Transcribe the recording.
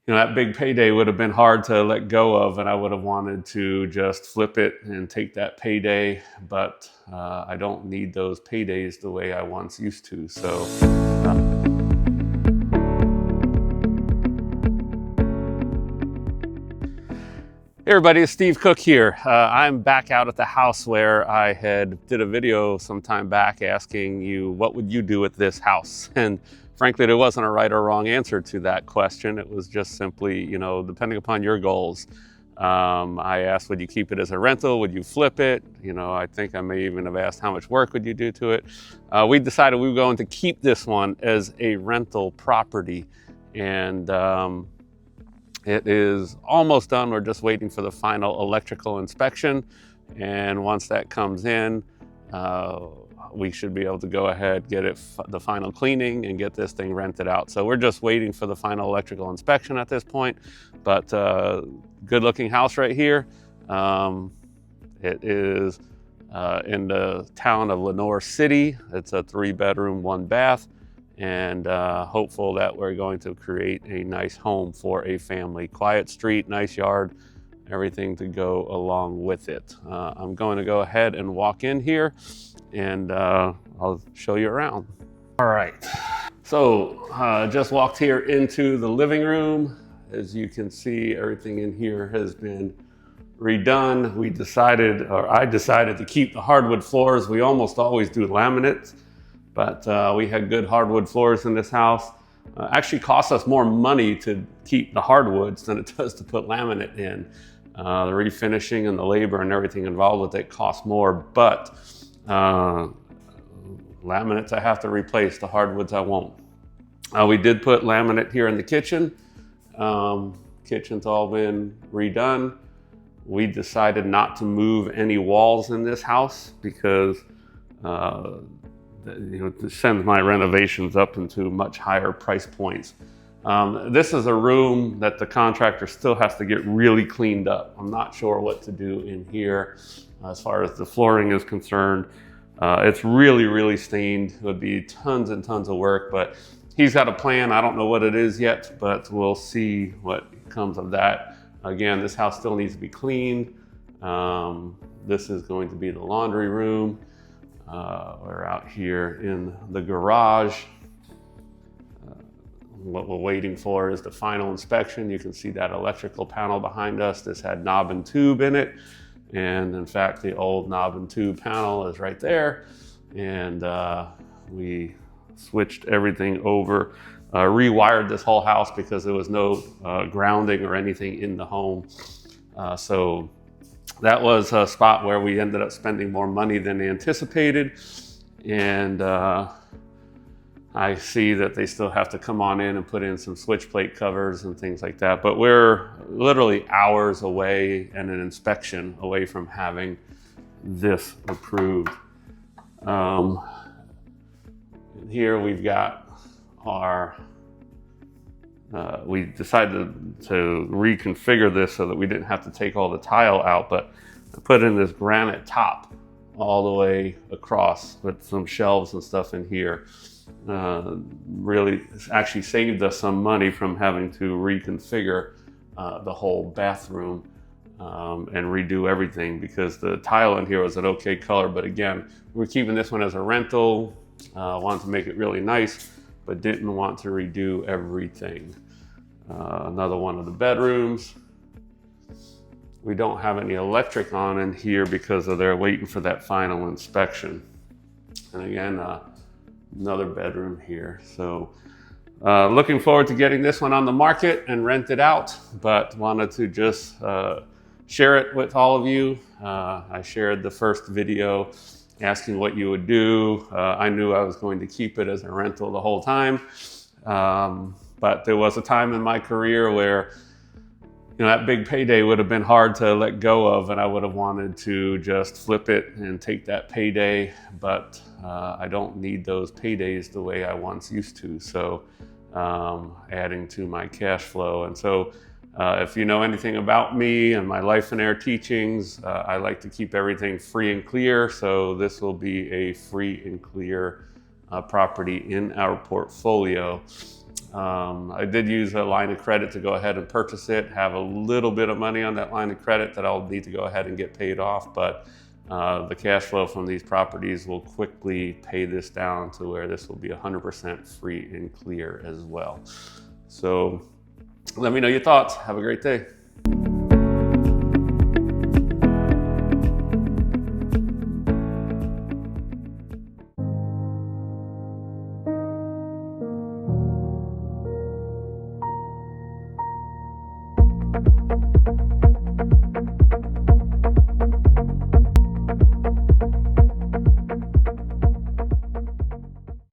that big payday would have been hard to let go of, and I would have wanted to just flip it and take that payday, but I don't need those paydays the way I once used to. So hey everybody, it's Steve Cook here. I'm back out at the house where I did a video some time back asking you, what would you do with this house? And frankly, there wasn't a right or wrong answer to that question. It was just simply, depending upon your goals. I asked, would you keep it as a rental? Would you flip it? I think I may even have asked, how much work would you do to it? We decided we were going to keep this one as a rental property. And it is almost done. We're just waiting for the final electrical inspection. And once that comes in, we should be able to go ahead, get it the final cleaning and get this thing rented out. So we're just waiting for the final electrical inspection at this point, but good looking house right here. It is in the town of Lenoir City. It's a 3-bedroom, 1-bath, and hopeful that we're going to create a nice home for a family. Quiet street, nice yard, everything to go along with it. I'm going to go ahead and walk in here and I'll show you around. All right, so just walked here into the living room. As you can see, everything in here has been redone. I decided to keep the hardwood floors. We almost always do laminate, but we had good hardwood floors in this house. Actually costs us more money to keep the hardwoods than it does to put laminate in. The refinishing and the labor and everything involved with it costs more, but laminates I have to replace, the hardwoods I won't. We did put laminate here in the kitchen. Kitchen's all been redone. We decided not to move any walls in this house because it sends my renovations up into much higher price points. This is a room that the contractor still has to get really cleaned up. I'm not sure what to do in here as far as the flooring is concerned. It's really, really stained. It would be tons and tons of work, but he's got a plan. I don't know what it is yet, but we'll see what comes of that. Again, this house still needs to be cleaned. This is going to be the laundry room. We're out here in the garage. What we're waiting for is the final inspection. You can see that electrical panel behind us. This had knob and tube in it. And in fact, the old knob and tube panel is right there. And we switched everything over, rewired this whole house because there was no grounding or anything in the home. So that was a spot where we ended up spending more money than anticipated. And I see that they still have to come on in and put in some switch plate covers and things like that. But we're literally hours away and an inspection away from having this approved. Here we've got our, we decided to reconfigure this so that we didn't have to take all the tile out, but I put in this granite top all the way across with some shelves and stuff in here. Really actually saved us some money from having to reconfigure the whole bathroom and redo everything because the tile in here was an okay color, but again, we're keeping this one as a rental. Wanted to make it really nice, but didn't want to redo everything. Another one of the bedrooms. We don't have any electric on in here because they're waiting for that final inspection. And again, another bedroom here. So looking forward to getting this one on the market and rent it out, but wanted to just share it with all of you. I shared the first video asking what you would do. I knew I was going to keep it as a rental the whole time. But there was a time in my career where that big payday would have been hard to let go of, and I would have wanted to just flip it and take that payday, but I don't need those paydays the way I once used to. So adding to my cash flow. And so if you know anything about me and my Life and Air teachings, I like to keep everything free and clear. So this will be a free and clear property in our portfolio. I did use a line of credit to go ahead and purchase it, have a little bit of money on that line of credit that I'll need to go ahead and get paid off, but the cash flow from these properties will quickly pay this down to where this will be 100% free and clear as well. So let me know your thoughts. Have a great day.